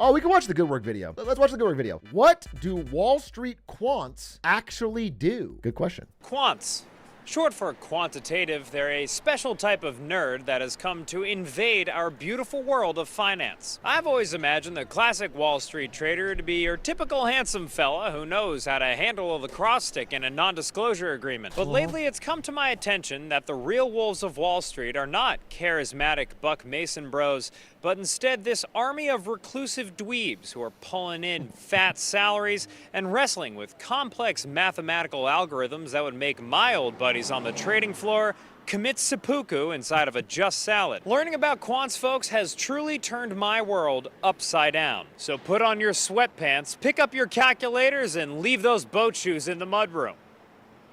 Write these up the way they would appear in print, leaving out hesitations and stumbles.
Oh, we can watch the good work video. Let's watch the good work video. What do Wall Street quants actually do? Good question. Quants. Short for quantitative, they're a special type of nerd that has come to invade our beautiful world of finance. I've always imagined the classic Wall Street trader to be your typical handsome fella who knows how to handle a lacrosse stick in a non-disclosure agreement. But lately it's come to my attention that the real wolves of Wall Street are not charismatic Buck Mason bros, but instead this army of reclusive dweebs who are pulling in fat salaries and wrestling with complex mathematical algorithms that would make my old buddies on the trading floor commit seppuku inside of a just salad. Learning about quants, folks, has truly turned my world upside down. So put on your sweatpants, pick up your calculators, and leave those boat shoes in the mudroom.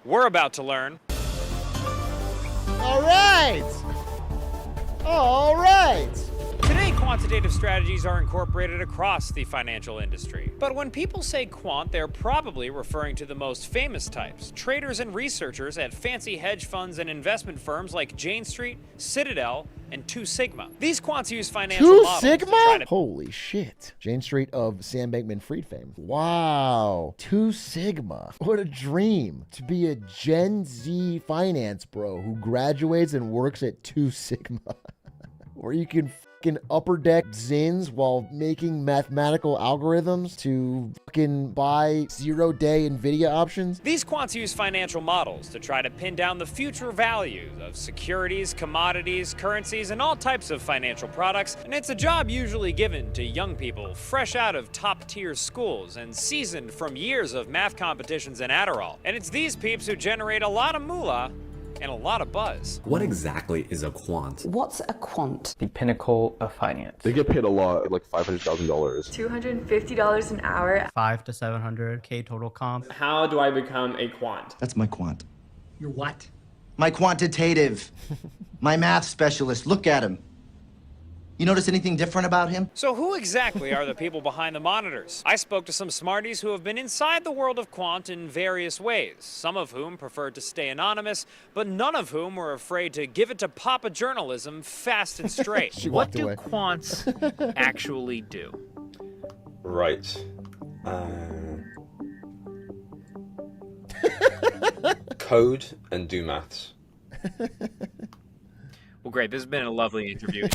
We're about to learn. All right. All right. Today, quantitative strategies are incorporated across the financial industry. But when people say quant, they're probably referring to the most famous types, traders and researchers at fancy hedge funds and investment firms like Jane Street, Citadel, and 2 Sigma. These quants use financial models to try to... Holy shit. Jane Street of Sam Bankman-Fried fame. Wow. 2 Sigma. What a dream to be a Gen Z finance bro who graduates and works at 2 Sigma. Where you can fucking upper deck zins while making mathematical algorithms to fucking buy 0-day NVIDIA options. These quants use financial models to try to pin down the future value of securities, commodities, currencies, and all types of financial products, and it's a job usually given to young people fresh out of top-tier schools and seasoned from years of math competitions and Adderall. And it's these peeps who generate a lot of moolah and a lot of buzz. What exactly is a quant? What's a quant? The pinnacle of finance. They get paid a lot, like $500,000. $250 an hour. 5 to 700K total comp. How do I become a quant? That's my quant. Your what? My quantitative. My math specialist. Look at him. You notice anything different about him? So who exactly are the people behind the monitors? I spoke to some smarties who have been inside the world of quant in various ways, some of whom preferred to stay anonymous, but none of whom were afraid to give it to Papa journalism fast and straight. What do quants actually do? Right. Code and do maths. Well, great. This has been a lovely interview.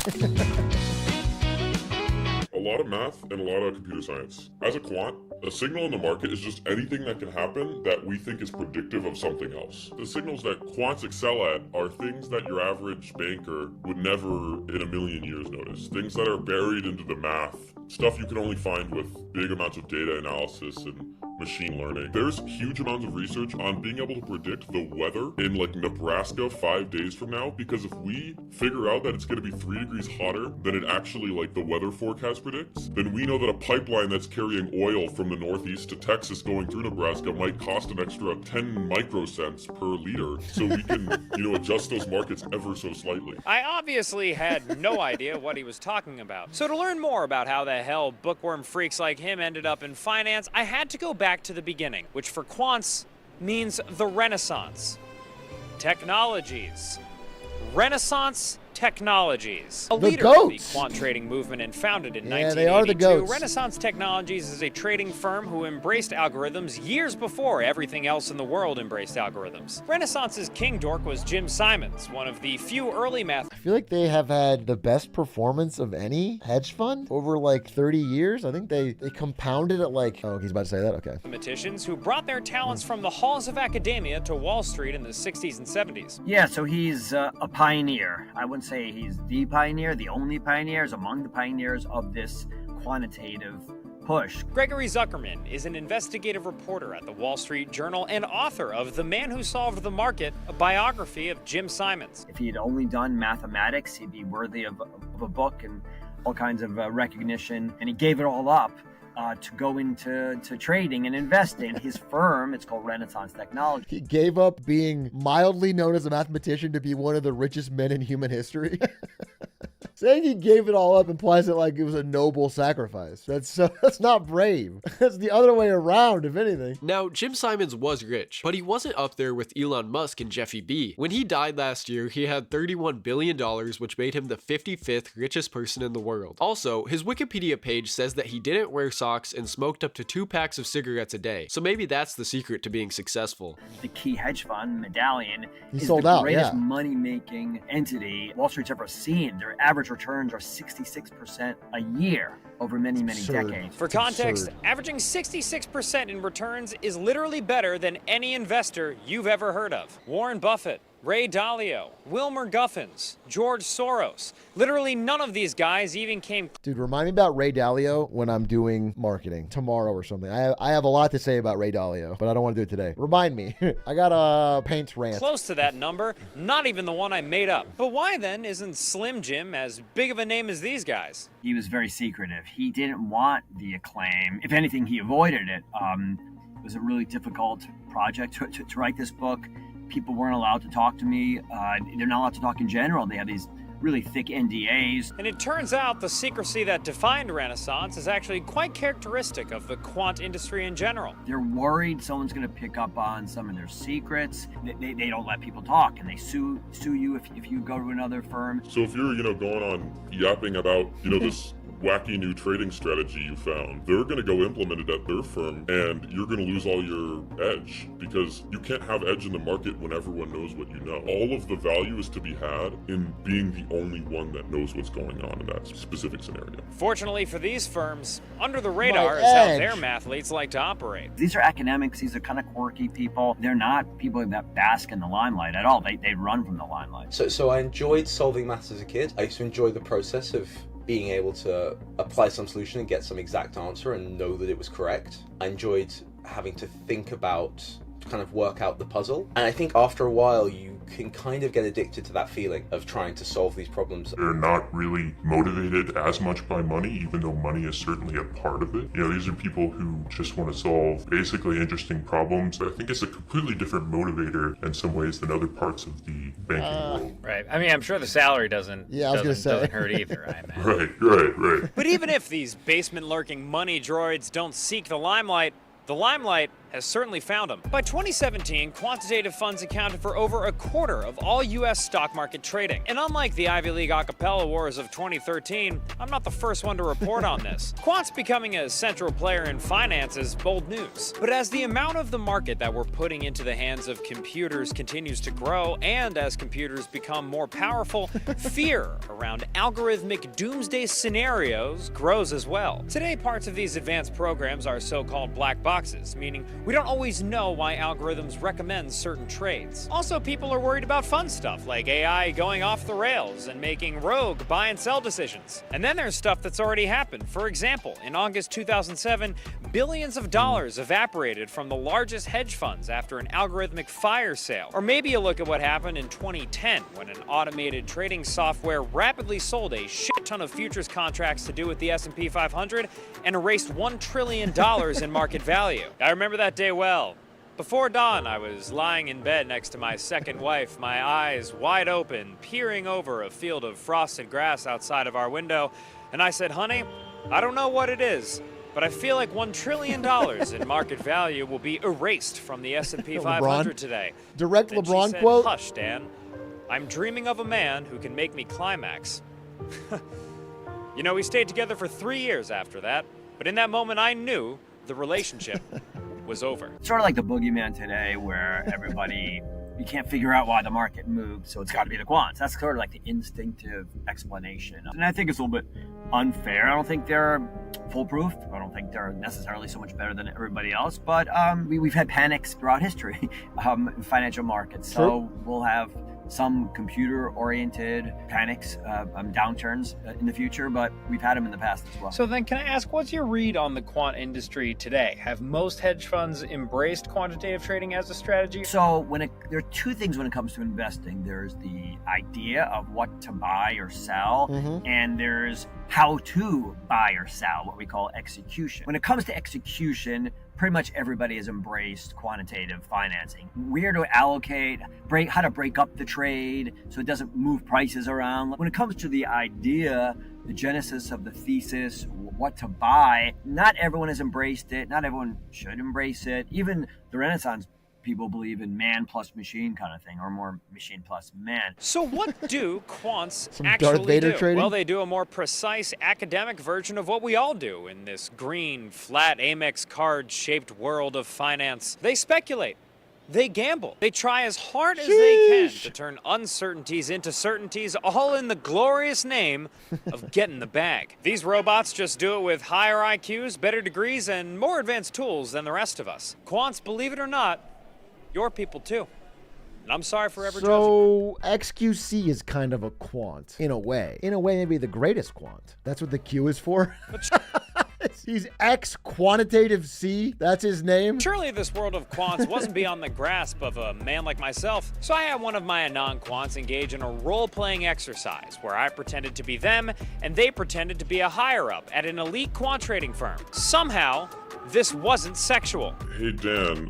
A lot of math and a lot of computer science. As a quant, a signal in the market is just anything that can happen that we think is predictive of something else. The signals that quants excel at are things that your average banker would never in a million years notice. Things that are buried into the math. Stuff you can only find with big amounts of data analysis and machine learning. There's huge amounts of research on being able to predict the weather in like Nebraska 5 days from now, because if we figure out that it's going to be 3 degrees hotter than it actually like the weather forecast predicts, then we know that a pipeline that's carrying oil from the Northeast to Texas going through Nebraska might cost an extra 10 microcents per liter, so we can, adjust those markets ever so slightly. I obviously had no idea what he was talking about. So to learn more about how the hell bookworm freaks like him ended up in finance, I had to go back to the beginning, which for quants means the Renaissance. Technologies. Renaissance Technologies. A leader of the quant trading movement and founded in 1982, they are the goats. Renaissance Technologies is a trading firm who embraced algorithms years before everything else in the world embraced algorithms. Renaissance's king dork was Jim Simons, one of the few early math... I feel like they have had the best performance of any hedge fund over like 30 years. I think they compounded at like... Oh, he's about to say that? Okay. ...mathematicians who brought their talents from the halls of academia to Wall Street in the 60s and 70s. Yeah, so he's a pioneer. I wouldn't say he's the pioneer, the only pioneers among the pioneers of this quantitative push. Gregory Zuckerman is an investigative reporter at the Wall Street Journal and author of The Man Who Solved the Market, a biography of Jim Simons. If he had only done mathematics, he'd be worthy of a book and all kinds of recognition, and he gave it all up to go into trading and investing. His firm, it's called Renaissance Technology. He gave up being mildly known as a mathematician to be one of the richest men in human history. Saying he gave it all up implies that like it was a noble sacrifice. That's not brave. That's the other way around, if anything. Now, Jim Simons was rich, but he wasn't up there with Elon Musk and Jeffy B. When he died last year, he had $31 billion, which made him the 55th richest person in the world. Also, his Wikipedia page says that he didn't wear socks and smoked up to 2 packs of cigarettes a day. So maybe that's the secret to being successful. The key hedge fund, Medallion, is sold the out, greatest yeah. money-making entity Wall Street's ever seen. Their average returns are 66% a year over many Absurd. decades. For context, absurd. averaging 66% in returns is literally better than any investor you've ever heard of. Warren Buffett, Ray Dalio, Wilmer Guffins, George Soros. Literally none of these guys even came. Dude, remind me about Ray Dalio when I'm doing marketing tomorrow or something. I have a lot to say about Ray Dalio, but I don't want to do it today. Remind me. I got a paint rant. Close to that number, not even the one I made up. But why then isn't Slim Jim as big of a name as these guys? He was very secretive. He didn't want the acclaim. If anything, he avoided it. It was a really difficult project to write this book. People weren't allowed to talk to me. They're not allowed to talk in general. They have these really thick NDAs. And it turns out the secrecy that defined Renaissance is actually quite characteristic of the quant industry in general. They're worried someone's going to pick up on some of their secrets. They don't let people talk, and they sue you if you go to another firm. So if you're, going on yapping about, this wacky new trading strategy you found, they're going to go implement it at their firm, and you're going to lose all your edge, because you can't have edge in the market when everyone knows what you know. All of the value is to be had in being the only one that knows what's going on in that specific scenario. Fortunately for these firms, under the radar My is how edge. their mathletes like to operate. These are academics. These are kind of quirky people. They're not people that bask in the limelight at all. They run from the limelight. So I enjoyed solving maths as a kid. I used to enjoy the process of being able to apply some solution and get some exact answer and know that it was correct. I enjoyed having to think about, kind of work out the puzzle. And I think after a while, you can kind of get addicted to that feeling of trying to solve these problems. They're not really motivated as much by money, even though money is certainly a part of it. These are people who just want to solve basically interesting problems. I think it's a completely different motivator in some ways than other parts of the banking world. Right. I mean, I'm sure the salary doesn't hurt either, I imagine. Right. But even if these basement-lurking money droids don't seek the limelight has certainly found them. By 2017, quantitative funds accounted for over a quarter of all U.S. stock market trading. And unlike the Ivy League acapella wars of 2013, I'm not the first one to report on this. Quant's becoming a central player in finance is bold news. But as the amount of the market that we're putting into the hands of computers continues to grow, and as computers become more powerful, fear around algorithmic doomsday scenarios grows as well. Today, parts of these advanced programs are so-called black boxes, meaning we don't always know why algorithms recommend certain trades. Also, people are worried about fun stuff like AI going off the rails and making rogue buy and sell decisions. And then there's stuff that's already happened. For example, in August 2007, billions of dollars evaporated from the largest hedge funds after an algorithmic fire sale. Or maybe a look at what happened in 2010 when an automated trading software rapidly sold a shit ton of futures contracts to do with the S&P 500 and erased $1 trillion in market value. I remember that day well. Before dawn, I was lying in bed next to my second wife, my eyes wide open, peering over a field of frosted grass outside of our window, and I said, "Honey, I don't know what it is, but I feel like $1 trillion in market value will be erased from the S&P 500 today." Direct Then LeBron she said, quote? "Hush, Dan. I'm dreaming of a man who can make me climax." We stayed together for 3 years after that, but in that moment I knew the relationship was over. It's sort of like the boogeyman today where everybody, you can't figure out why the market moved, so it's got to be the quants. That's sort of like the instinctive explanation. And I think it's a little bit unfair. I don't think they're foolproof. I don't think they're necessarily so much better than everybody else, but we've had panics throughout history in financial markets. So we'll have some computer-oriented panics, downturns in the future, but we've had them in the past as well. So then can I ask, what's your read on the quant industry today? Have most hedge funds embraced quantitative trading as a strategy? So there are two things when it comes to investing. There's the idea of what to buy or sell, and there's how to buy or sell, what we call execution. When it comes to execution, pretty much everybody has embraced quantitative financing. Where to allocate, how to break up the trade so it doesn't move prices around. When it comes to the idea, the genesis of the thesis, what to buy, not everyone has embraced it. Not everyone should embrace it. Even the Renaissance people believe in man plus machine kind of thing, or more machine plus man. So what do quants Some actually Darth Vader do? trading? Well, they do a more precise academic version of what we all do in this green, flat Amex card-shaped world of finance. They speculate. They gamble. They try as hard as they can to turn uncertainties into certainties, all in the glorious name of getting the bag. These robots just do it with higher IQs, better degrees, and more advanced tools than the rest of us. Quants, believe it or not, your people too. And I'm sorry for ever judging. So XQC is kind of a quant, in a way. In a way, maybe the greatest quant. That's what the Q is for. He's X quantitative C. That's his name. Surely this world of quants wasn't beyond the grasp of a man like myself. So I had one of my non-quants engage in a role-playing exercise where I pretended to be them and they pretended to be a higher-up at an elite quant trading firm. Somehow, this wasn't sexual. Hey Dan,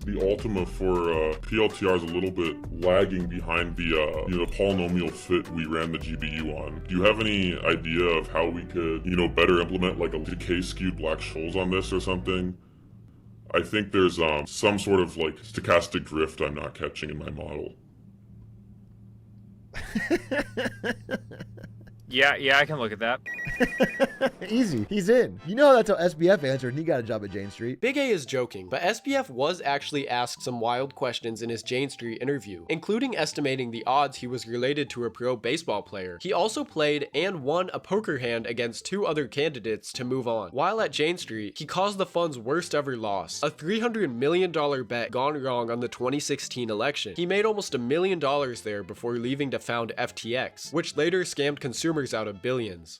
the Ultima for PLTR is a little bit lagging behind the the polynomial fit we ran the GBU on. Do you have any idea of how we could, better implement like a decay skewed Black-Scholes on this or something? I think there's some sort of like stochastic drift I'm not catching in my model. Yeah, I can look at that. Easy. He's in. You know that's how SBF answered and he got a job at Jane Street. Big A is joking, but SBF was actually asked some wild questions in his Jane Street interview, including estimating the odds he was related to a pro baseball player. He also played and won a poker hand against 2 other candidates to move on. While at Jane Street, he caused the fund's worst ever loss, a $300 million bet gone wrong on the 2016 election. He made almost $1 million there before leaving to found FTX, which later scammed consumers out of billions.